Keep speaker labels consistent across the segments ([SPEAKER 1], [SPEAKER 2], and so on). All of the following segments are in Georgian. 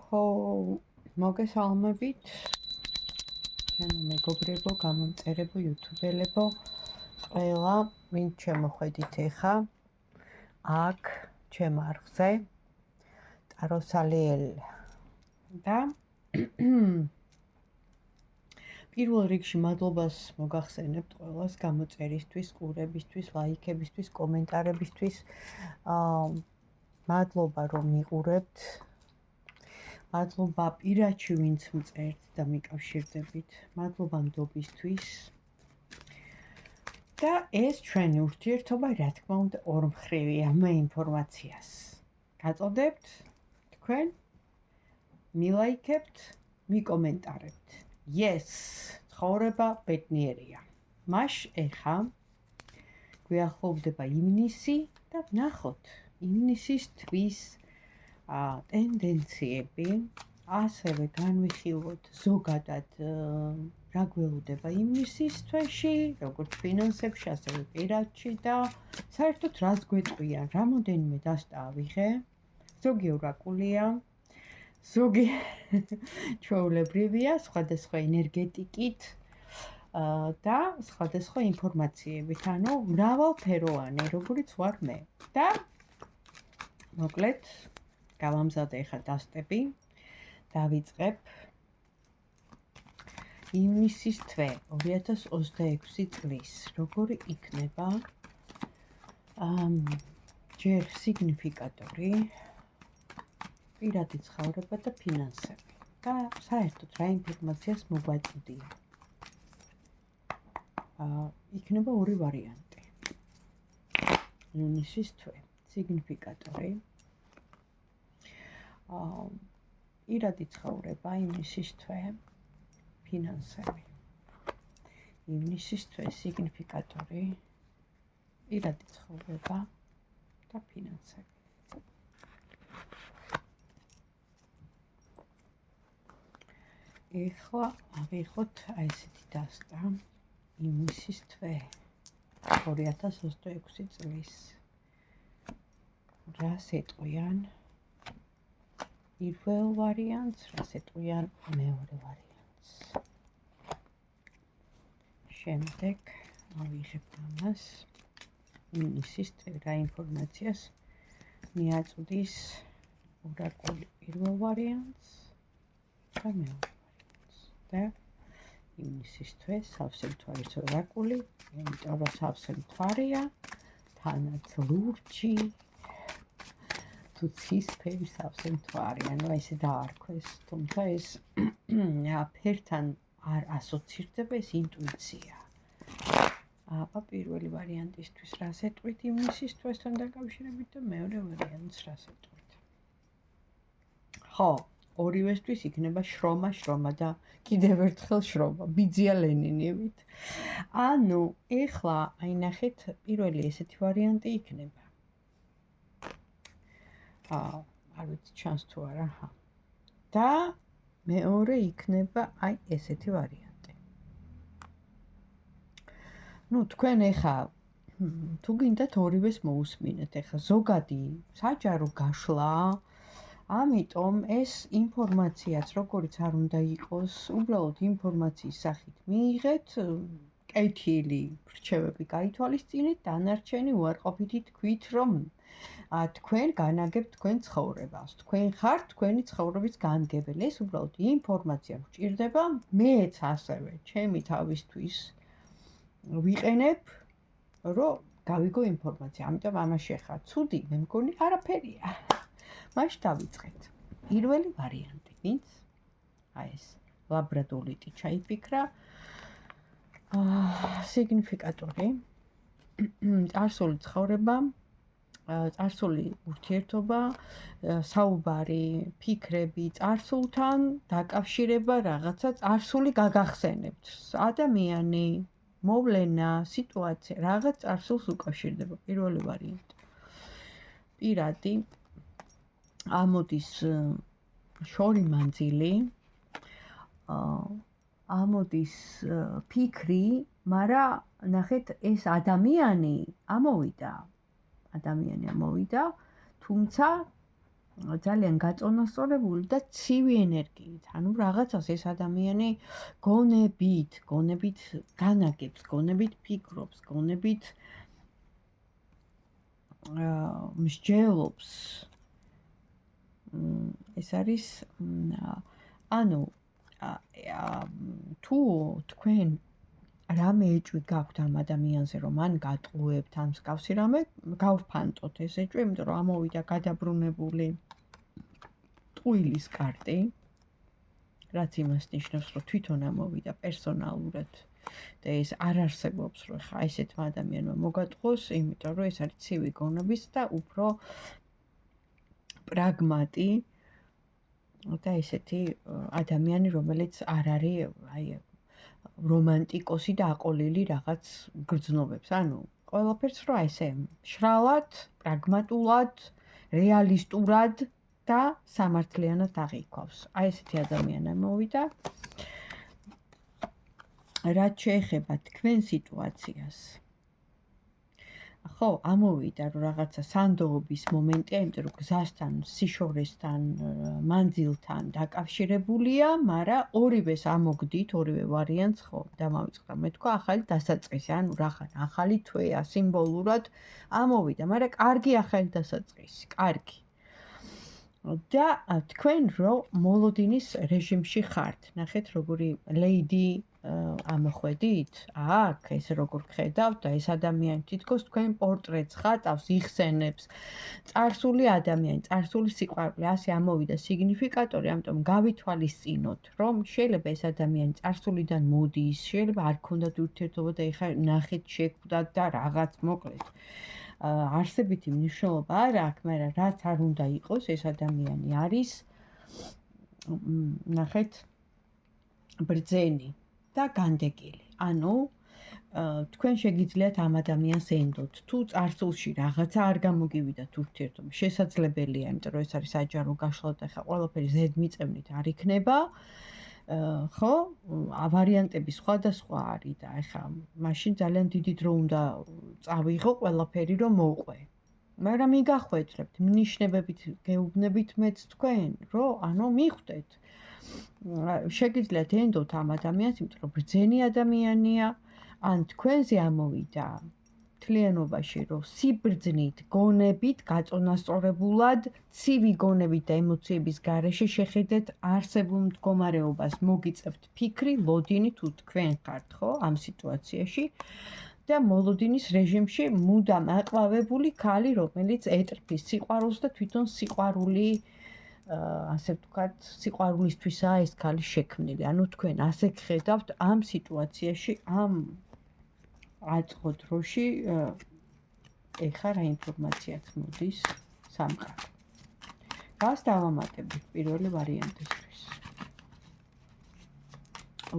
[SPEAKER 1] ხო, მოგესალმებით, ჩემო მეგობრებო, გამომწერებო, იუთუბელებო, ყველა, ვინ შემოხვედით ეხა, აქ, ჩემ არხზე, ტაროსალიელ და პირველ რიგში მადლობას მოგახსენებთ ყველას გამოწერისთვის, ყურებისთვის, ლაიქებისთვის, კომენტარებისთვის. მადლობა რომ მიყურებთ. მადლობა პირადში ვინც მწერთ და მიკავშირდებით. მადლობა მდობისთვის. და ეს ჩვენი ურთიერთობა, რა თქმა უნდა, ორმხრივია მე ინფორმაციას. გაწოდებთ თქვენ, მილაიქებთ, მიკომენტარებთ. Yes, ცხოვრება ბედნიერია. მაშ ეხა გვიახლოვდება ივნისი და ვნახოთ ივნისის თვის ტენდენციები, ასევე განვიხილოთ ზოგადად რა გველოდება ივნისის თვეში, როგორც ფინანსებში, ასევე პირადში და საერთოდ რას გვეტყვიან, რამოდენიმე დასტა ავიღე, ზოგი ორაკულია, ზოგი ჩვეულებრივია, სხვადასხვა ენერგეტიკით და სხვადასხვა ინფორმაციებით, ანუ მრავალფეროვანი, როგორიც ვარ მე. და მოკლედ, გავამზადე ეხა დასტები, დავიწყებ ივნისის თვე 2026 წლის, როგორი იქნება ჯერ სიგნიფიკატორი, პირადი ცხოვრება და ფინანსები და საერთოდ რა ინფორმაციას მოგვაწოდია. იქნება ორი ვარიანტი. ივნისის თვე, სიგნიფიკატორი, პირადი ცხოვრება, ივნისის თვე, ფინანსები. ივნისის თვე, სიგნიფიკატორი, პირადი ცხოვრება და ფინანსები. ეხლა ავიღოთ ესეთი დასტა, ივნისის თვე 2026 წლის. რას ეტყვიან პირველ ვარიანტს, რას ეტყვიან მეორე ვარიანტს. შემდეგ ავიღებ ამას, ივნისის თვე რა ინფორმაციას მიაწვდის ორაკული პირველ ვარიანტს და მეორე ვარიანტს. და ივნისის თვე სავსე მთვარის ორაკული, იმიტომ რომ სავსე მთვარია, თანაც ლურჯი, თუ ცისფერი სავსე მთვარი, ანუ ესე დაარქვეს, თუმცა ეს ფერთან არ ასოცირდება, ეს ინტუიცია. აბა პირველი ვარიანტისთვის რას ეტყვით ივნისის თვესთან დაკავშირებით და მეორე ვარიანტს რას ეტყვით. ხო, ორივესთვის იქნება შრომა და კიდევ ერთხელ შრომა, ბიძია ლენინივით. ანუ ეხლა აი ნახეთ, პირველი ესეთი ვარიანტი იქნება. არ ვიცი ჩანს თუ არა. და მეორე იქნება აი ესეთი ვარიანტი. ნუ თქვენ ეხა თუ გინდათ ორივეს მოусმინეთ, ეხა ზოგადი საჯარო გაშლა, ამიტომ ეს ინფორმაციაც როგორიც არ უნდა იყოს, უბრალოდ ინფორმაციის სახით მიიღეთ, კეთილი რჩევები გაითვალისწინეთ, დანარჩენი უარყოფითი თქვით, რომ თქვენ განაგებთ თქვენ ცხოვრებას, თქვენ ხართ თქვენი ცხოვრების განგებელი. ეს უბრალოდ ინფორმაცია გვჭირდება, მეც ასევე ჩემი თავისთვის ვიყენებ, რომ გავიგო ინფორმაცია. ამიტომ ამაში ახლა ცუდი მე მგონი არაფერია. მაშ დავიწყეთ. პირველი ვარიანტი, ვინც აი ეს ლაბრადორიტი ჩაიფიქრა, სიგნიფიკატორი, წარსული ცხოვრება, წარსული ურთიერთობა, საუბარი, ფიქრები წარსულთან, დაკავშირება, რაღაცა წარსული გაგახსენებთ. ადამიანი, მოვლენა, სიტუაცია, რაღაც წარსულს უკავშირდება. პირველი ვარიანტი. პირადი, ამოდის შორი მანძილი, ამოდის ფიქრი, მაგრამ ნახეთ ეს ადამიანი ამოვიდა, თუმცა ძალიან გაწონასწორებული და ცივი ენერგიით. ანუ რაღაცას ეს ადამიანი გონებით განაგებს, გონებით ფიქრობს, გონებით მსჯელობს. ეს არის ანუ თუ თქვენ რამე ეჭვი გაქვთ ამ ადამიანზე, რომ მან გატყუებთ ამ მსგავსი რამე, გავფანტოთ ეს ეჭვი, იმიტომ რომ ამოვიდა გადაბრუნებული ტყუილის კარტი, რაც იმას ნიშნავს, რომ თვითონ ამოვიდა პერსონალურად და ეს არ არსებობს, რომ ხა ესეთმა ადამიანმა მოგატყუოს, იმიტომ რომ ეს არის ცივი გონების და უფრო პრაგმატი და ესეთი ადამიანი, რომელიც არ არის რომანტიკოსი და აყოლილი რაღაც გრძნობებს. ანუ ყველაფერს რა ესე შრალად, პრაგმატულად, რეალისტურად და სამართლიანად აღიქვავს. აი ესეთი ადამიანი მოვიდა. რაც შეეხება თქვენ სიტუაციას. ხო, ამოვიდა რომ რაღაცა სანდოობის მომენტია, იმიტომ რომ გზასთან, სიშორესთან, მანძილთან დაკავშირებულია, მაგრამ ორივეს ამოგდით, ორივე ვარიანტს ხო, დამავიწყდა. მე თქვა ახალი დასაწყისი, ანუ რახან ახალი თვეა სიმბოლურად ამოვიდა, მაგრამ კარგი ახალი დასაწყისი, კარგი. და თქვენ რომ მოლოდინის რეჟიმში ხართ. ნახეთ როგორი ლეიდი ამოხვედით? აქ ეს როგორ ხედავთ და ეს ადამიანი თითქოს თქვენ პორტრეტს ხატავს, იხსენებს. წარსული ადამიანი, წარსული სიყვარული, ასე ამოვიდა სიგნიფიკატორი, ამიტომ გავითვალისწინოთ, რომ შეიძლება ეს ადამიანი წარსულიდან მოდის, შეიძლება არ ქონდათ ურთიერთობა და ეხლა ნახეთ შეგვდათ და რაღაც მოკლედ. არსებითი მნიშვნელობა არ აქვს, მაგრამ რაც არ უნდა იყოს, ეს ადამიანი არის ნახეთ ბრძენი და განდეგილი. ანუ თქვენ შეგიძლიათ ამ ადამიანს ენდოთ. თუ წარსულში რაღაცა არ გამოგივიდათ ურთიერთობა, შესაძლებელია, იმიტომ რომ ეს არის საჯარო გაშლა და ხა ყველაფერი ზედმიწევნით არ იქნება. ხო, ვარიანტები სხვადასხვა არის და ეხა მაშინ ძალიან დიდი დრო უნდა წავიღო ყველაფერი რომ მოუყვე. მაგრამ მიგახვედრებთ, ნიშნებებით გეუბნებით მეც თქვენ, რომ ანუ მიხვდეთ. შეგიძლიათ ენდოთ ამ ადამიანს, იმიტომ რომ ბრძენი ადამიანია, ან თქვენზე ამოვიდა მთლიანობაში, რომ სიბრძნით, გონებით, გაწონასწორებულად, ცივი გონებით და ემოციების გარეშე შეხედეთ არსებულ მდგომარეობას, მოგიწევთ ფიქრი, ლოდინი თუ თქვენ ხართ, ხო, ამ სიტუაციაში და მოლოდინის რეჟიმში მუდამ აყვავებული ქალი, რომელიც ეტრფის სიყვარულს და თვითონ სიყვარული ასე ვთქვათ, სიყვარულისთვისაა ეს ქალი შექმნილი. ანუ თქვენ ასე გხედავთ ამ სიტუაციაში, ამ აწყო დროში ეხლა რა ინფორმაციაც მოდის სამყარო. გას დავამატებით პირველი ვარიანტისთვის.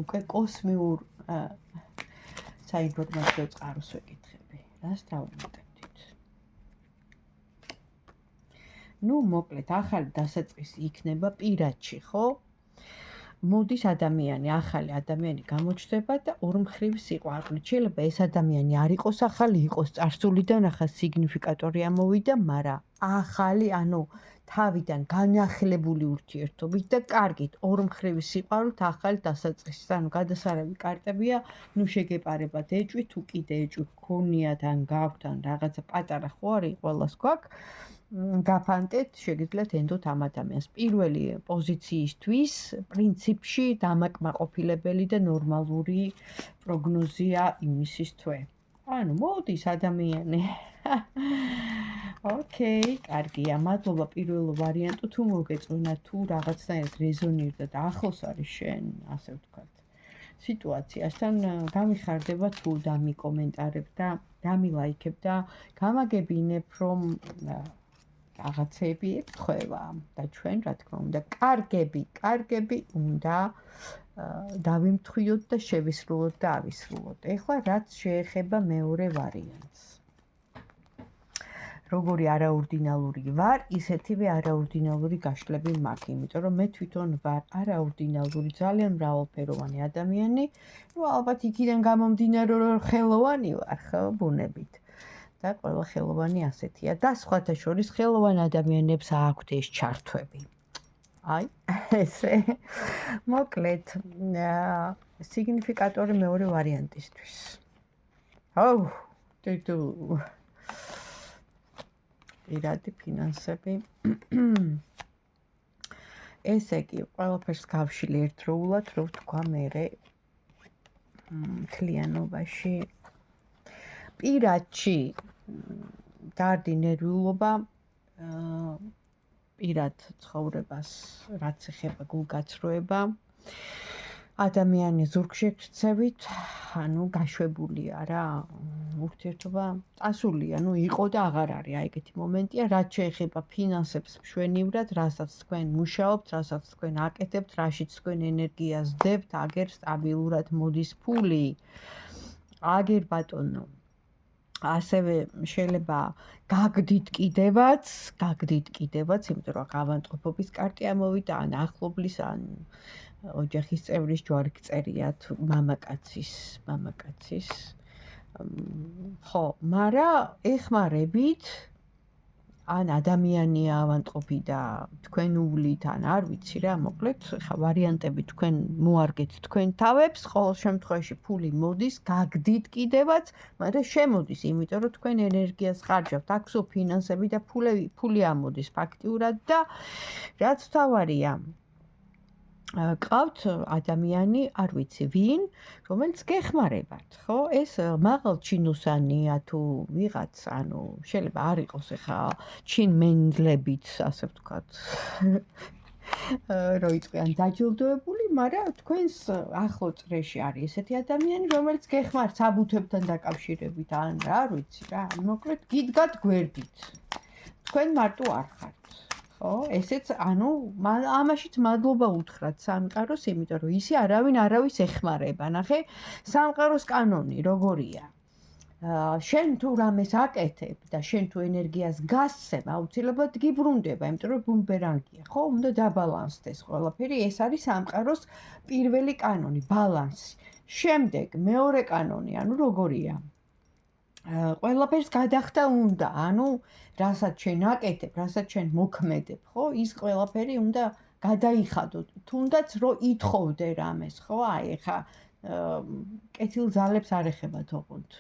[SPEAKER 1] უკვე კოსმიურ საინფორმაციო წყაროს ვეკითხები. რას დავამატებთ? ნუ მოკლედ ახალი დასაწყისი იქნება პირადში, ხო? მოდის ადამიანი, ახალი ადამიანი გამოჩნდება და ორმხრივი სიყვარული. შეიძლება ეს ადამიანი არ იყოს ახალი, იყოს წარსულიდან ახალი სიგნიფიკატორი ამოვიდა, მაგრამ ახალი, ანუ თავიდან განახლებული ურთიერთობით და კარგით ორმხრივი სიყვარულით ახალი დასაწყისი. ანუ გადასარევი კარტებია, ნუ შეგეპარებათ ეჭვი, თუ კიდე ეჭვი გქონიათ ან გაქვთ ან რაღაცა პატარა ხო არის, ყველას გვაქვს. გაფანტეთ, შეგიძლიათ ენდოთ ამ ადამიანს. პირველი პოზიციისთვის პრინციპში დამაკმაყოფილებელი და ნორმალური პროგნოზია ივნისის თვე. ანუ მოდის ადამიანი. ოკეი, კარგია. მადლობა პირველ ვარიანტო თუ მოგეწონა, თუ რაღაცნაირად რეზონირდა და ახლოს არის შენ, ასე ვთქვათ, სიტუაციასთან, გამიხარდება თუ დამიკომენტარებ და დამილაიქებ და გამაგებინებ, რომ რაღაცები ეთქვევა და ჩვენ რა თქმა უნდა კარგები უნდა დავიმთხვიოთ და შევისრულოთ და ავისრულოთ. ეხლა რაც შეეხება მეორე ვარიანტს. როგორი არაორდინალური ვარ, ისეთივე არაორდინალური გაშლები მაქვს, იმიტომ რომ მე თვითონ ვარ არაორდინალური, ძალიან მრავალფეროვანი ადამიანი. ნუ ალბათ იქიდან გამომდინარე რომ ხელოვანი ვარ, ხო, ბუნებით. და ყველა ხელოვანი ასეთია და სხვათა შორის ხელოვან ადამიანებს აქვთ ეს ჩართვები. აი, ესე მოკლედ სიგნიფიკატორი მეორე ვარიანტისთვის. აუ, თუ პირადი ფინანსები. ესე კი, ყველაფერს გავშლი ერთდროულად, რო ვთქვა მერე მთლიანობაში. პირადში დარდი ნერვიულობა, პირად ცხოვრებას, რაც ეხება გულგაცრუება, ადამიანი ზურგშექცევით, ანუ გაშვებულია რა, ურთიერთობა წასულია, იყო და აღარ არის, აი ეგეთი მომენტია, რაც შეეხება ფინანსებს მშვენივრად, რასაც თქვენ მუშაობთ, რასაც თქვენ აკეთებთ, რაშიც თქვენ ენერგიას დებთ, აგერ სტაბილურად მოდის ფული. აგერ ბატონო ასევე შეიძლება გაგდით კიდევაც, იმიტომ რომ ავადმყოფობის კარტი ამოვიდა, ან ახლობლის, ან ოჯახის წევრის ჯვარი გწერიათ, მამაკაცის. ხო, მაგრამ ეხმარებით, ან ადამიანია ავადმყოფი და თქვენ უვლით, ან არ ვიცი რა, მოკლედ, ხა ვარიანტები თქვენ მოარგეთ თქვენ თავებს, ყოველ შემთხვევაში ფული მოდის, გაგდით კიდევაც, მაგრამ შემოდის, იმიტომ რომ თქვენ ენერგიას ხარჯავთ, აქვსო ფინანსები და ფული ამოდის ფაქტიურად და რაც თავარია, ყავთ ადამიანი, არ ვიცი ვინ, რომელიც გეხმარებათ, ხო? ეს მაღალ ჩინოსანია თუ ვიღაც, ანუ შეიძლება არ იყოს ახლა ჩინმენდლებით, ასე ვთქვათ. რო იყვიან დაჯილდოებული, მაგრამ თქვენს ახლო წრეში არის ესეთი ადამიანი, რომელიც გეხმართ საბუთებთან დაკავშირებით, ან რა, არ ვიცი რა, მოკლედ გიდგათ გვერდით. თქვენ მარტო არ ხართ. ხო, ესეც, ანუ ამაშიც მადლობა უთხრათ სამყაროს, იმიტომ რომ ისი არავინ არავის ეხმარება. ნახე, სამყაროს კანონი როგორია. შენ თუ რამეს აკეთებ და შენ თუ ენერგიას გასცემ, აუცილებლად გიბრუნდება, იმიტომ რომ ბუმერანგია, ხო? უნდა დაბალანსდეს ყველაფერი, ეს არის სამყაროს პირველი კანონი, ბალანსი. შემდეგ მეორე კანონი, ანუ როგორია? ყველაფერს გადახდა უნდა, ანუ რასაც შენ აკეთებ, რასაც შენ მოქმედებ, ხო? ის ყველაფერი უნდა გადაიხადოთ, თუნდაც რო ითხოვდე რამეს, ხო? აი, ეხა კეთილ ძალებს არ ეხებათ ოღონდ.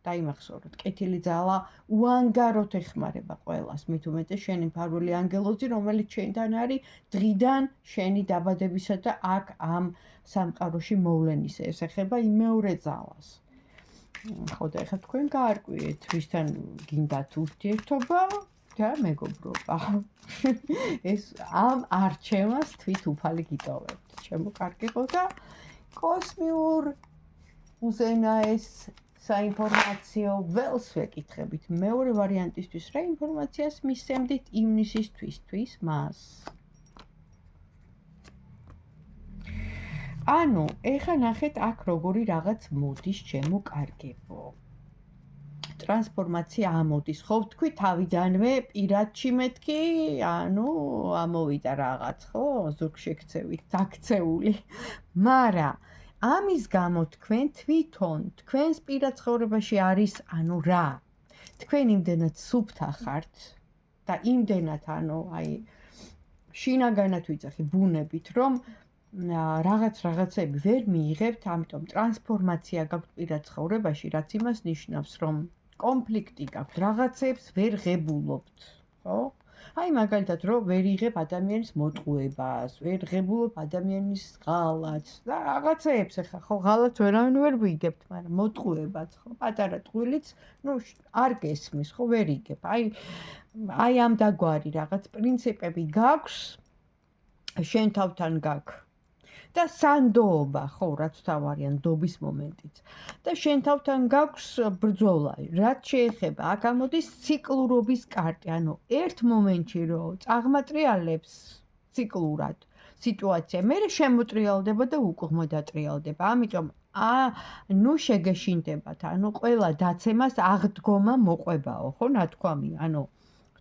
[SPEAKER 1] დაიმახსოვროთ, კეთილი ძალა უანგაროდ ეხმარება ყველას, მით უმეტეს შენი მფარველი ანგელოზი, რომელიც შენთან არის დღიდან შენი დაბადებისა და აქ ამ სამყაროში მოვლენისა. ეს ეხება იმ მეორე ძალას. ხო და ეხლა თქვენ გაარკვიეთ, ვისთან გინდათ ურთიერთობა და მეგობრობა. ეს ამ არჩევას თვით უფალი გიტოვებთ. ჩემო კარგიყო და კოსმიურ უზენაეს საინფორმაციო ველს ვეკითხებით. მეორე ვარიანტისთვის რა ინფორმაციას მისცემდით ივნისისთვის მას? ანუ, ეხა ნახეთ აქ როგორი რაღაც მოდის ჩემო კარგებო. ტრანსფორმაცია ამოდის, ხო ვთქვი თავიდანვე პირადში მეთქი, ანუ ამოვიდა რაღაც, ხო, ზურგშექცევით, დაქცეული. მაგრამ ამის გამო თქვენ თვითონ, თქვენს პირად ცხოვრებაში არის, ანუ რა? თქვენ იმდენად სუფთა ხართ და იმდენად, ანუ აი შინაგანად ვიძახი ბუნებით, რომ რაღაცები ვერ მიიღებთ, ამიტომ ტრანსფორმაცია გაქვთ პირად ცხოვრებაში, რაც იმას ნიშნავს, რომ კონფლიქტი გაქვთ, რაღაცებს ვერ ღებულობთ, ხო? აი მაგალითად, რომ ვერ იღებ ადამიანის მოტყუებას, ვერ ღებულობ ადამიანის ღალატს და რაღაცეებს, ახლა ხო ღალატს ვერავინ ვერ ვიგებთ, მაგრამ მოტყუებაც, ხო, პატარა ტყუილიც, არ გესმის, ხო, ვერ იგებ. აი ამ დაგვარი რაღაც პრინციპები გაქვს, შენ თავთან გაქვს. და სანდოობა, ხო, რაც თავარია ნდობის მომენტიც. და შენ თავთან გაქვს ბრძოლა, რაც შეეხება, აქ ამოდის ციკლურობის კარტი, ანუ ერთ მომენტში რო წაღმატრიალებს ციკლურად სიტუაცია, მერე შემოტრიალდება და უკუღმა დატრიალდება. ამიტომ ნუ შეგეშინდებათ, ანუ ყველა დაცემას აღდგომა მოყვებაო, ხო, ნათქვამი, ანუ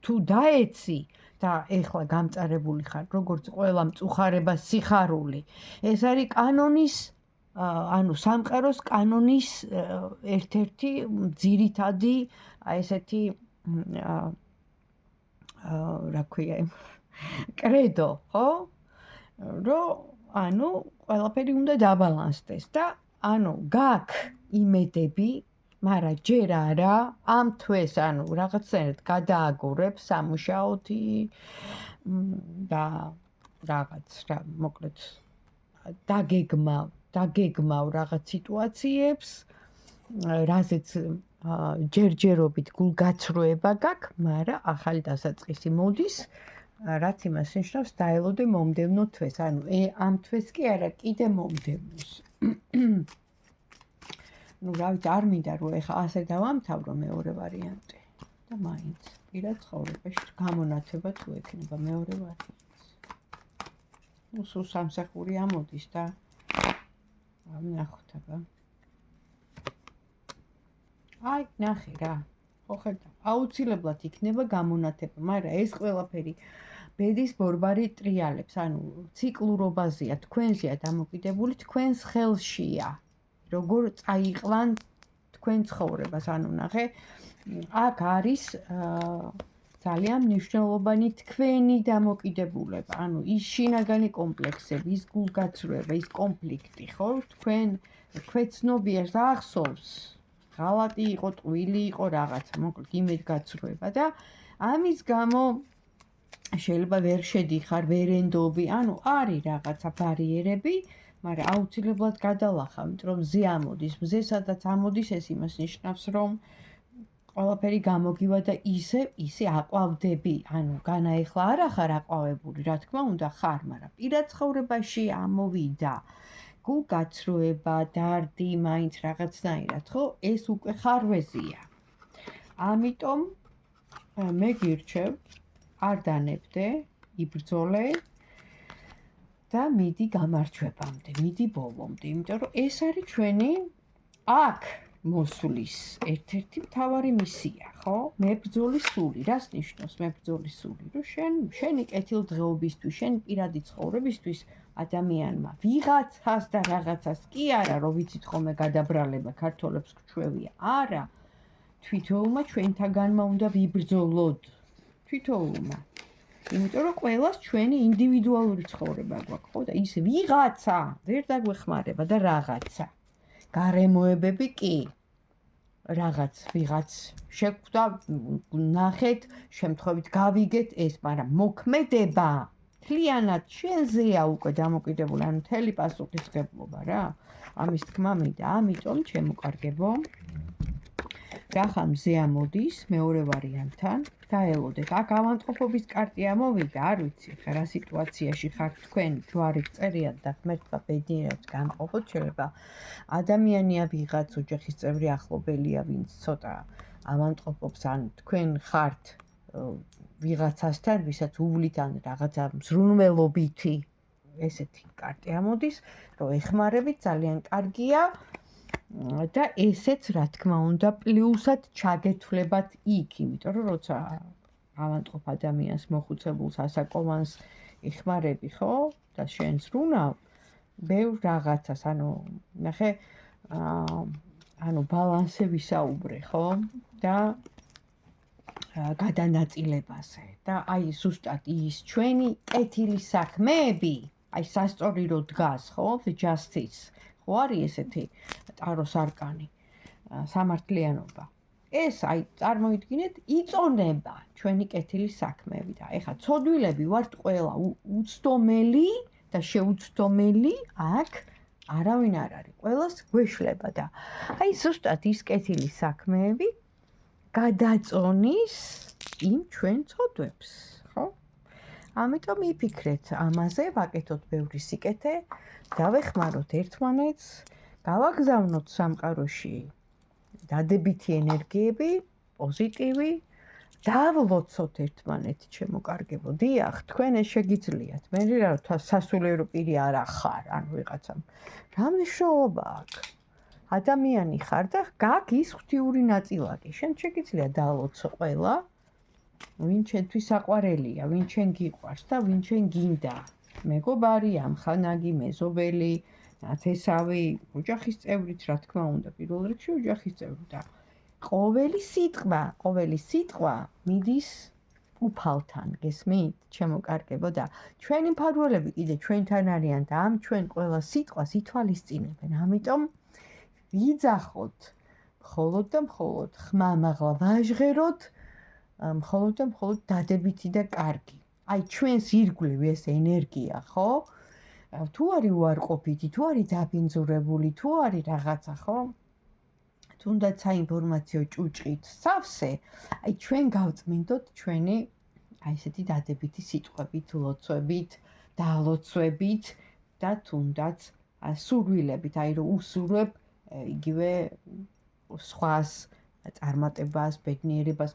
[SPEAKER 1] თუ დაეცი და ეხლა გამწარებული ხარ, როგორც ყველა მწუხარება სიხარული. ეს არის კანონის ანუ სამყაროს კანონის ერთ-ერთი ძირითადი ესეთი რა ქვია კრედო, ხო? რომ ანუ ყველაფერი უნდა დაბალანსდეს და ანუ გაქვს იმედები, მაგრამ ჯერ არა, ამ თვეს ანუ რაღაცნაირად გადააგორებ სამუშაოთი და რაღაც რა მოკლედ დაგეგმავ რაღაც სიტუაციებს, რაზეც ჯერჯერობით გულგაცრუება გაქვს, მაგრამ ახალი დასაწყისი მოდის, რაც იმას ნიშნავს დაელოდე მომდევნო თვეს, ანუ ამ თვეს კი არა, კიდე მომდევნოს. ну, რა ვიცი, არ მინდა რომ ეხა ასე დავამთავრო მეორე ვარიანტი და მაინც პირად ცხოვრებაში გამონათება თუ ექნება მეორე ვარიანტი. ну, სულ სამსახური ამოდის და ვნახოთ აბა. აი, ნახე რა. ხო ხედავ, აუცილებლად იქნება გამონათება, მაგრამ ეს ყველაფერი ბედის ბორბარი ტრიალებს, ანუ ციკლურობაზეა, თქვენზეა დამოკიდებული, თქვენს ხელშია. როგორ წაიყვან თქვენ ცხოვრებას, ანუ ნახე, აქ არის ძალიან მნიშვნელოვანი თქვენი დამოკიდებულება, ანუ ის შინაგანი კომპლექსები, ის გულგაცრუება, ის კონფლიქტი, ხო? თქვენ ცნობიერს ახსოვს, ღალატი იყო, ტყვილი იყო, რაღაცა, მოკლედ იმედგაცრუება და ამის გამო შეიძლება ვერ შედიხარ, ვერ ენდობი, ანუ არის რაღაცა ბარიერები, მაგრამ აუცილებლად გადალახავ, იმიტომ რომ მზე ამოდის, მზე სადაც ამოდის, ეს იმას ნიშნავს, რომ ყველაფერი გამოგივა და ისე აყვავდები, ანუ განაეხლა არ ახარ აყვავებული, რა თქმა უნდა ხარ, მაგრამ პირად ცხოვრებაში ამოვიდა გულგაცრუება, დარდი, მაინც რაღაცნაირად, ხო? ეს უკვე ხარვეზია. ამიტომ მე გირჩევ, არ დანებდე, იბრძოლე და მიდი გამარჯვებამდე, მიდი ბოლომდე, იმიტომ რომ ეს არის ჩვენი აქ მოსვლის ერთ-ერთი მთავარი მისია, ხო? მებრძოლი სული, რას ნიშნავს მებრძოლი სული? რომ შენი კეთილდღეობისთვის, შენი პირადი ცხოვრებისთვის ადამიანმა ვიღაცას და რაღაცას კი არა, რომ ვიცით ხოლმე გადაბრალება ქართველებს გვჩვევია, არა, თვითოულმა ჩვენთაგანმა უნდა ვიბრძოლოთ, თვითოულმა. იმიტომ რომ ყველას ჩვენი ინდივიდუალური ცხოვრება გვაქვს, ხო? და ის ვიღაცა ვერ დაგვეხმარება და რაღაცა. გარემოებები კი რაღაც ვიღაც შეგვდა, ნახეთ, შემთხვევით გავიგეთ ეს, მაგრამ მოქმედება მთლიანად შენზეა უკვე დამოკიდებული, ანუ მთელი პასუხისმგებლობა რა. ამის თქმა მინდა, ამიტომ ჩემო კარგებო, რახან მზე ამოდის მეორე ვარიანტთან, დაელოდეთ. აქ ავანტყოფობის კარტი ამოვიდა, არ ვიცი, ხა რა სიტუაციაში ხართ თქვენ, ჯვარით წერიათ და ღმერთმა ბედნიერებს განყოფოთ, შეიძლება ადამიანია ვიღაც ოჯახის წევრი ახლობელია, ვინც ცოტა ავანტყოფობს, ან თქვენ ხართ ვიღაცასთან, ვისაც უვლით ან რაღაცა მზრუნველობითი ესეთი კარტი ამოდის, რომ ეხმარებით, ძალიან კარგია. და ესეც რა თქმა უნდა პლუსად ჩაგეთვლებათ იქ, იმიტომ რომ როცა ავანტყოფ ადამიანს მოხუცებულს ასაკოვანს იხმარები, ხო? და შენ ზრუნავ, ბევრ რაღაცას, ანუ ნახე, ანუ ბალანსზე ვისაუბრე, ხო? და გადანაწილებაზე და აი ზუსტად ის ჩვენი კეთილი საქმეები, აი სასწორი რო დგას, ხო? The justice ხო არის ესეთი ტაროს არკანი, სამართლიანობა. ეს აი წარმოიდგინეთ, იწონება ჩვენი კეთილი საქმეები და ეხა ცოდვილები ვართ ყველა უცდომელი და შეუცდომელი აქ არავინ არ არის. ყველას გვეშლება და აი ზუსტად ის კეთილი საქმეები გადაწონის იმ ჩვენ ცოდვებს, ხო? ამიტომ იფიქრეთ ამაზე, ვაკეთოთ ბევრი სიკეთე, დავეხმაროთ ერთმანეთს, გავაგზავნოთ სამყაროში დადებითი ენერგიები, პოზიტივი, დავლოცოთ ერთმანეთი, ჩემო კარგებო. დიახ, თქვენ ეს შეგიძლიათ. მე რა სასულიერო პირი არ ახარ, ან ვიღაცამ. რა მნიშვნელობა აქვს? ადამიანი ხარ და გაქვს ის ღვთიური ნაწილაკი. შენ შეგიძლია დალოცო ყველა, ვინ ჩვენთვის საყვარელია, ვინ ჩვენ გიყვარს და ვინ ჩვენ გინდა. მეგობარი, ამხანაგი, მეზობელი, ნათესავი, ოჯახის წევრიც, რა თქმა უნდა, პირველ რიგში ოჯახის წევრი და ყოველი სიტყვა მიდის უფალთან, გესმით, ჩემო კარგებო და ჩვენი მფარველები კიდე ჩვენთან არიან და ამ ჩვენ ყველა სიტყვას ითვალისწინებენ. ამიტომ ვიძახოთ მხოლოდ და მხოლოდ ხმამაღლა ვაჟღეროთ, მხოლოდ და მხოლოდ დადებითი და კარგი. აი ჩვენს ირგვლივ ეს ენერგია, ხო? თუ არის უარყოფითი, თუ არის დაბინძურებული, თუ არის რაღაცა, ხო? თუნდაც საინფორმაციო ჭუჭყით სავსე, აი ჩვენ გავწმინდოთ ჩვენი აი ესეთი დადებითი სიტყვებით, ლოცვებით, დალოცვებით და თუნდაც სურვილებით, აი რომ უსურვებ იგივე სხვას წარმატებას, ბედნიერებას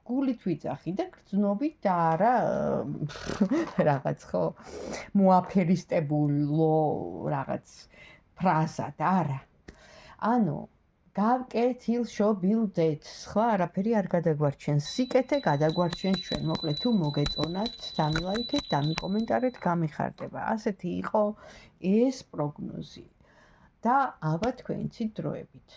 [SPEAKER 1] გულით ვიძახი და გრძნობით და არა რაღაც ხო მოაფერისტებულო რაღაც ფრაზად, არა. ანუ გავკეთილშობილდეთ, სხვა არაფერი არ გადაგვარჩენს. სიკეთე გადაგვარჩენს ჩვენ. მოკლედ თუ მოგეწონათ, დამილაიქეთ, დამიკომენტარეთ, გამიხარდება. ასეთი იყო ეს პროგნოზი და ალბათ თქვენიცით დროებით.